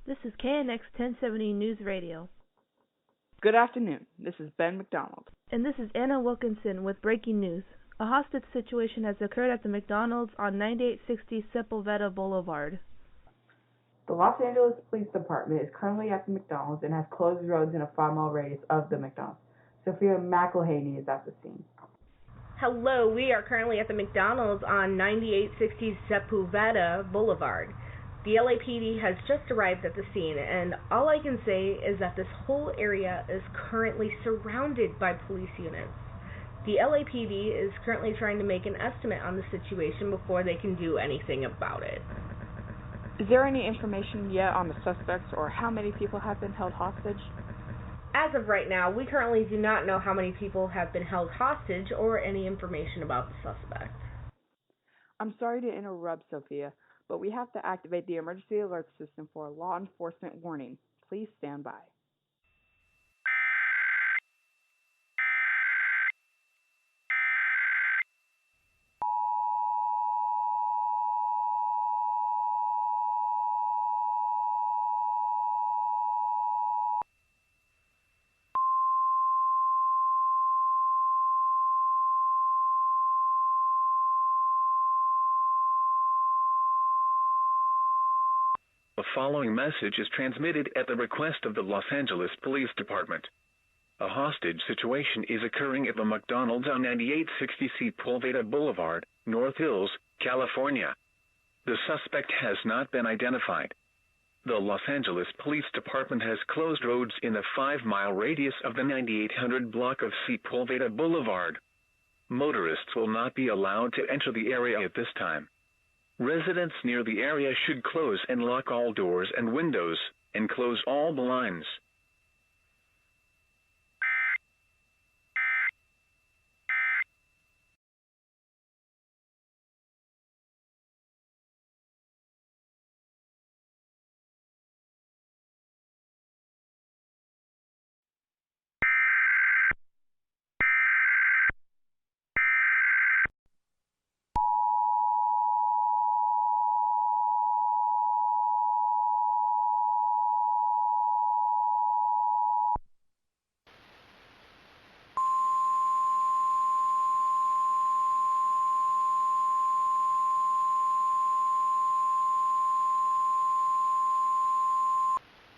This is KNX 1070 News Radio. Good afternoon. This is Ben McDonald. And this is Anna Wilkinson with breaking news. A hostage situation has occurred at the McDonald's on 9860 Sepulveda Boulevard. The Los Angeles Police Department is currently at the McDonald's and has closed roads in a 5-mile radius of the McDonald's. Sophia McElhaney is at the scene. Hello, we are currently at the McDonald's on 9860 Sepulveda Boulevard. The LAPD has just arrived at the scene, and all I can say is that this whole area is currently surrounded by police units. The LAPD is currently trying to make an estimate on the situation before they can do anything about it. Is there any information yet on the suspects or how many people have been held hostage? As of right now, we currently do not know how many people have been held hostage or any information about the suspect. I'm sorry to interrupt, Sophia, but we have to activate the emergency alert system for a law enforcement warning. Please stand by. The following message is transmitted at the request of the Los Angeles Police Department. A hostage situation is occurring at the McDonald's on 9860 Sepulveda Boulevard, North Hills, California. The suspect has not been identified. The Los Angeles Police Department has closed roads in the 5-mile radius of the 9800 block of Sepulveda Boulevard. Motorists will not be allowed to enter the area at this time. Residents near the area should close and lock all doors and windows, and close all blinds.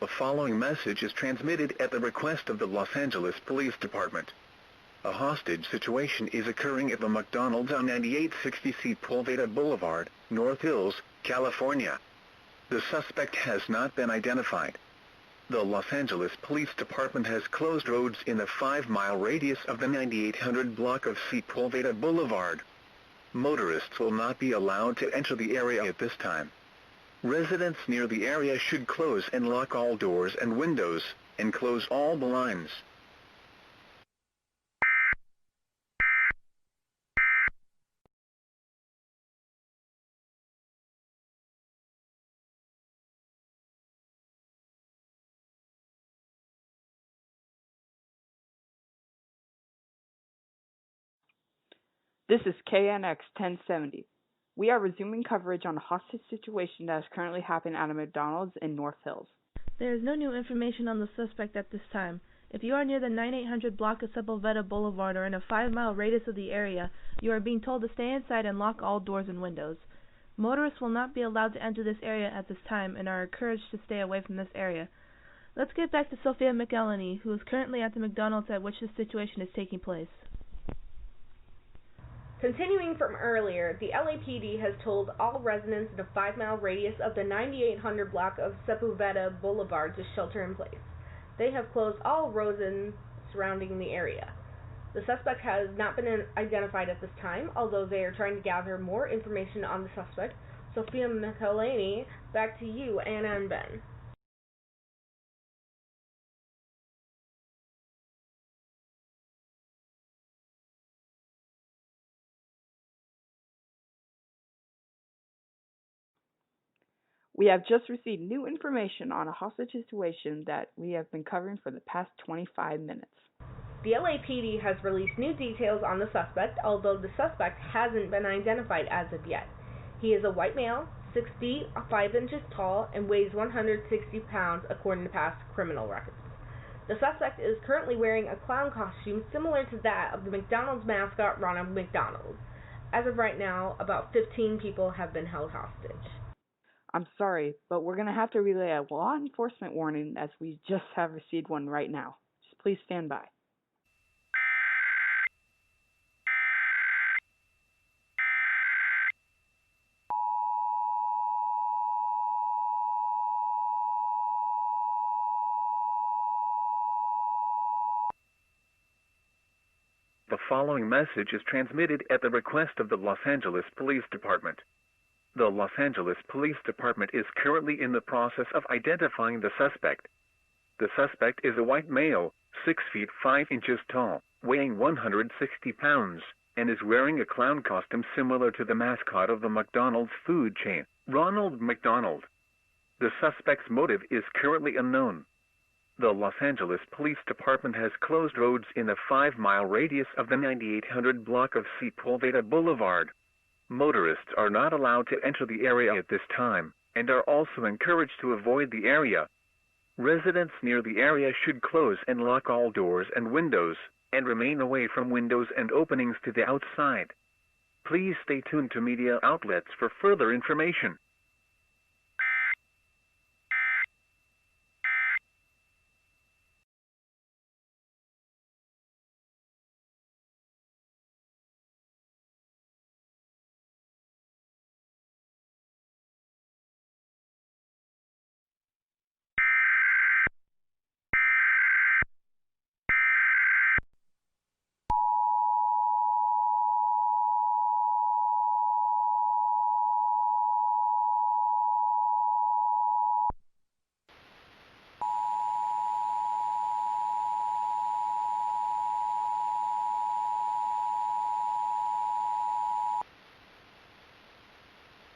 The following message is transmitted at the request of the Los Angeles Police Department. A hostage situation is occurring at the McDonald's on 9860 Sepulveda Boulevard, North Hills, California. The suspect has not been identified. The Los Angeles Police Department has closed roads in the 5-mile radius of the 9800 block of Sepulveda Boulevard. Motorists will not be allowed to enter the area at this time. Residents near the area should close and lock all doors and windows, and close all blinds. This is KNX 1070. We are resuming coverage on a hostage situation that is currently happening at a McDonald's in North Hills. There is no new information on the suspect at this time. If you are near the 9800 block of Sepulveda Boulevard or in a 5-mile radius of the area, you are being told to stay inside and lock all doors and windows. Motorists will not be allowed to enter this area at this time and are encouraged to stay away from this area. Let's get back to Sophia McElhaney, who is currently at the McDonald's at which this situation is taking place. Continuing from earlier, the LAPD has told all residents in a 5-mile radius of the 9800 block of Sepulveda Boulevard to shelter in place. They have closed all roads surrounding the area. The suspect has not been identified at this time, although they are trying to gather more information on the suspect. Sophia McElhaney, back to you, Anna and Ben. We have just received new information on a hostage situation that we have been covering for the past 25 minutes. The LAPD has released new details on the suspect, although the suspect hasn't been identified as of yet. He is a white male, 6 feet 5 inches tall, and weighs 160 pounds according to past criminal records. The suspect is currently wearing a clown costume similar to that of the McDonald's mascot Ronald McDonald. As of right now, about 15 people have been held hostage. I'm sorry, but we're going to have to relay a law enforcement warning as we just have received one right now. Just please stand by. The following message is transmitted at the request of the Los Angeles Police Department. The Los Angeles Police Department is currently in the process of identifying the suspect. The suspect is a white male, 6 feet 5 inches tall, weighing 160 pounds, and is wearing a clown costume similar to the mascot of the McDonald's food chain, Ronald McDonald. The suspect's motive is currently unknown. The Los Angeles Police Department has closed roads in a 5-mile radius of the 9800 block of Sepulveda Boulevard. Motorists are not allowed to enter the area at this time, and are also encouraged to avoid the area. Residents near the area should close and lock all doors and windows, and remain away from windows and openings to the outside. Please stay tuned to media outlets for further information.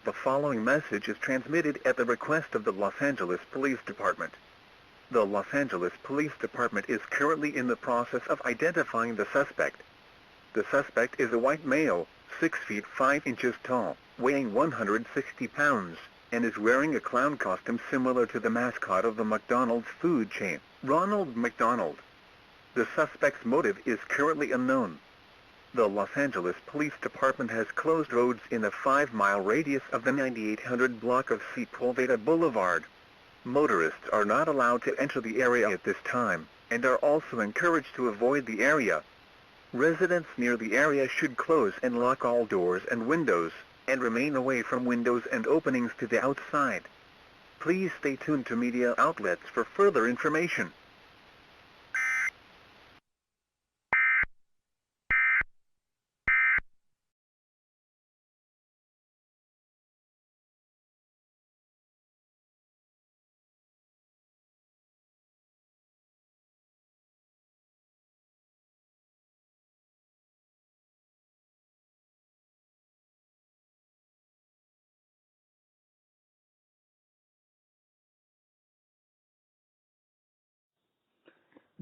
The following message is transmitted at the request of the Los Angeles Police Department. The Los Angeles Police Department is currently in the process of identifying the suspect. The suspect is a white male, 6 feet 5 inches tall, weighing 160 pounds, and is wearing a clown costume similar to the mascot of the McDonald's food chain, Ronald McDonald. The suspect's motive is currently unknown. The Los Angeles Police Department has closed roads in a 5-mile radius of the 9800 block of Sepulveda Boulevard. Motorists are not allowed to enter the area at this time, and are also encouraged to avoid the area. Residents near the area should close and lock all doors and windows, and remain away from windows and openings to the outside. Please stay tuned to media outlets for further information.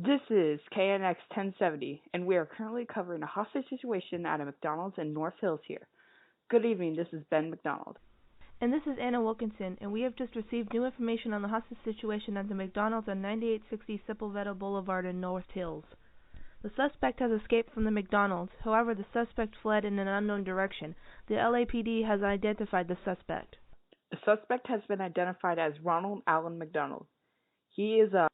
This is KNX 1070, and we are currently covering a hostage situation at a McDonald's in North Hills here. Good evening, this is Ben McDonald. And this is Anna Wilkinson, and we have just received new information on the hostage situation at the McDonald's on 9860 Sepulveda Boulevard in North Hills. The suspect has escaped from the McDonald's. However, the suspect fled in an unknown direction. The LAPD has identified the suspect. The suspect has been identified as Ronald Allen McDonald. He is a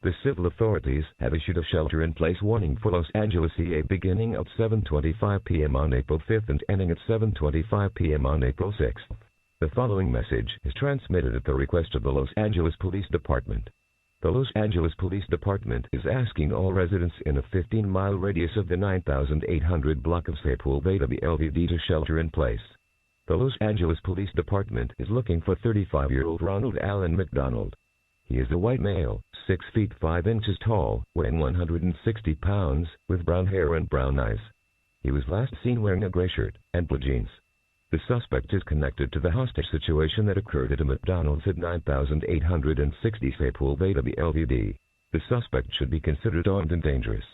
The civil authorities have issued a shelter-in-place warning for Los Angeles EA beginning at 7:25 p.m. on April 5th and ending at 7:25 p.m. on April 6th. The following message is transmitted at the request of the Los Angeles Police Department. The Los Angeles Police Department is asking all residents in a 15-mile radius of the 9800 block of Sepulveda LVD to shelter in place. The Los Angeles Police Department is looking for 35-year-old Ronald Allen McDonald. He is a white male, 6 feet 5 inches tall, weighing 160 pounds, with brown hair and brown eyes. He was last seen wearing a gray shirt and blue jeans. The suspect is connected to the hostage situation that occurred at a McDonald's at 9860 Sepulveda LVD. The suspect should be considered armed and dangerous.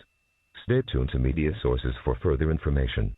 Stay tuned to media sources for further information.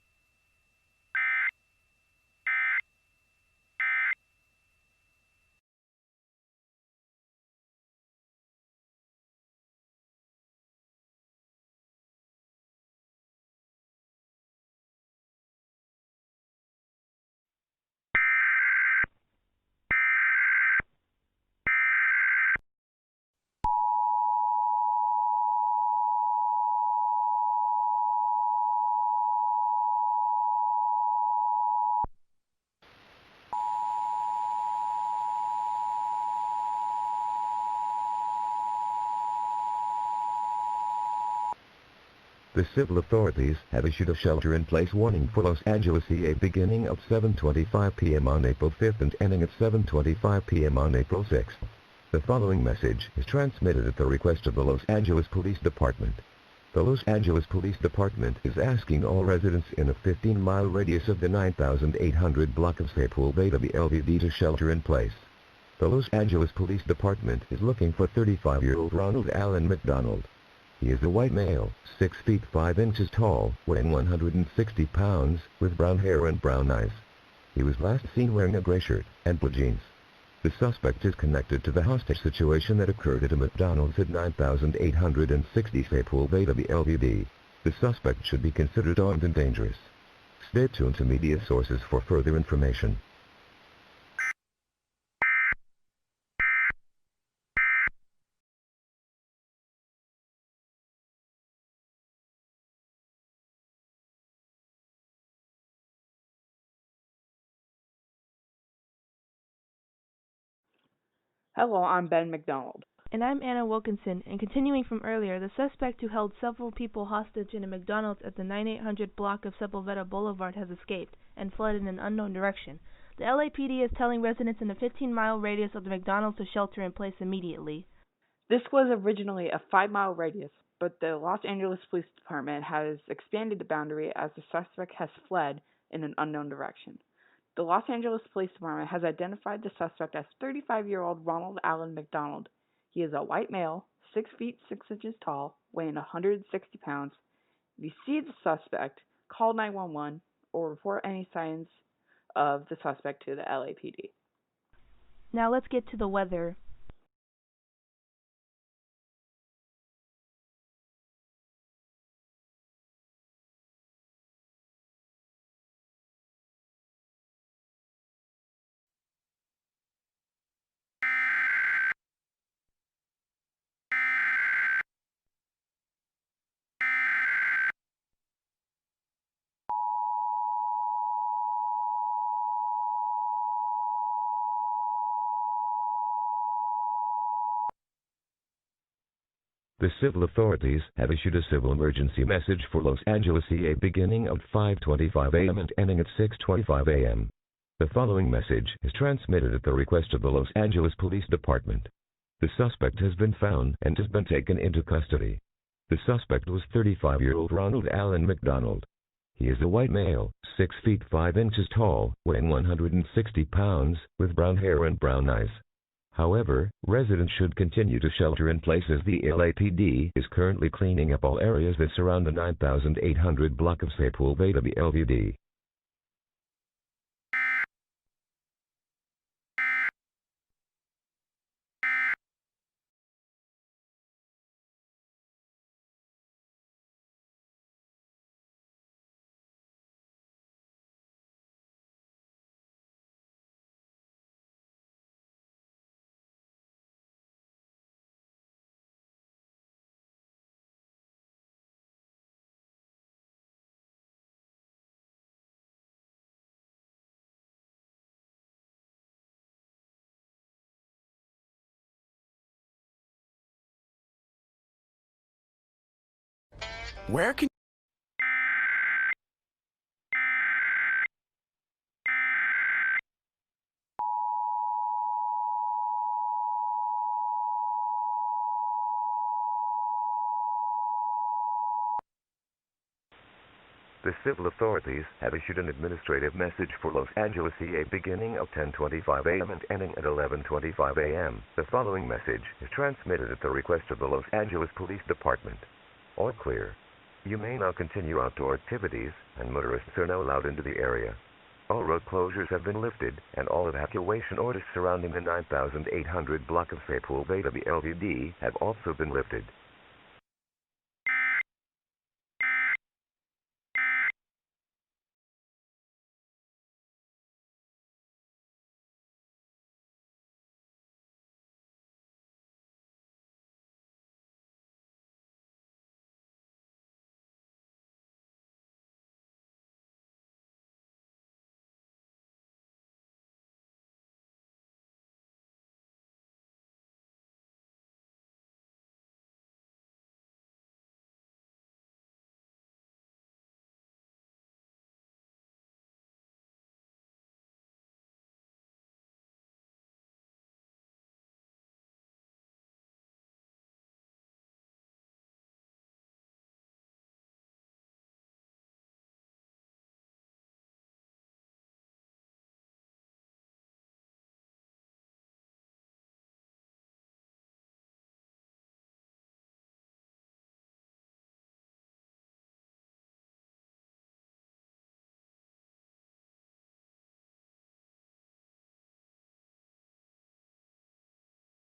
The civil authorities have issued a shelter-in-place warning for Los Angeles EA beginning at 7:25 p.m. on April 5th and ending at 7:25 p.m. on April 6th. The following message is transmitted at the request of the Los Angeles Police Department. The Los Angeles Police Department is asking all residents in a 15-mile radius of the 9800 block of Sepulveda LVD to shelter in place. The Los Angeles Police Department is looking for 35-year-old Ronald Allen McDonald. He is a white male, 6 feet 5 inches tall, weighing 160 pounds, with brown hair and brown eyes. He was last seen wearing a gray shirt and blue jeans. The suspect is connected to the hostage situation that occurred at a McDonald's at 9860 Sepulveda LVD. The suspect should be considered armed and dangerous. Stay tuned to media sources for further information. Hello, I'm Ben McDonald. And I'm Anna Wilkinson, and continuing from earlier, the suspect who held several people hostage in a McDonald's at the 9800 block of Sepulveda Boulevard has escaped and fled in an unknown direction. The LAPD is telling residents in a 15-mile radius of the McDonald's to shelter in place immediately. This was originally a 5-mile radius, but the Los Angeles Police Department has expanded the boundary as the suspect has fled in an unknown direction. The Los Angeles Police Department has identified the suspect as 35-year-old Ronald Allen McDonald. He is a white male, 6 feet 6 inches tall, weighing 160 pounds. If you see the suspect, call 911 or report any signs of the suspect to the LAPD. Now let's get to the weather. The civil authorities have issued a civil emergency message for Los Angeles EA beginning at 5:25 a.m. and ending at 6:25 a.m. The following message is transmitted at the request of the Los Angeles Police Department. The suspect has been found and has been taken into custody. The suspect was 35-year-old Ronald Allen McDonald. He is a white male, 6 feet 5 inches tall, weighing 160 pounds, with brown hair and brown eyes. However, residents should continue to shelter in place as the LAPD is currently cleaning up all areas that surround the 9800 block of Sepulveda LVD. Where can The civil authorities have issued an administrative message for Los Angeles EA beginning at 10:25 a.m. and ending at 11:25 a.m. The following message is transmitted at the request of the Los Angeles Police Department. All clear. You may now continue outdoor activities, and motorists are now allowed into the area. All road closures have been lifted, and all evacuation orders surrounding the 9800 block of Sepulveda LVD have also been lifted.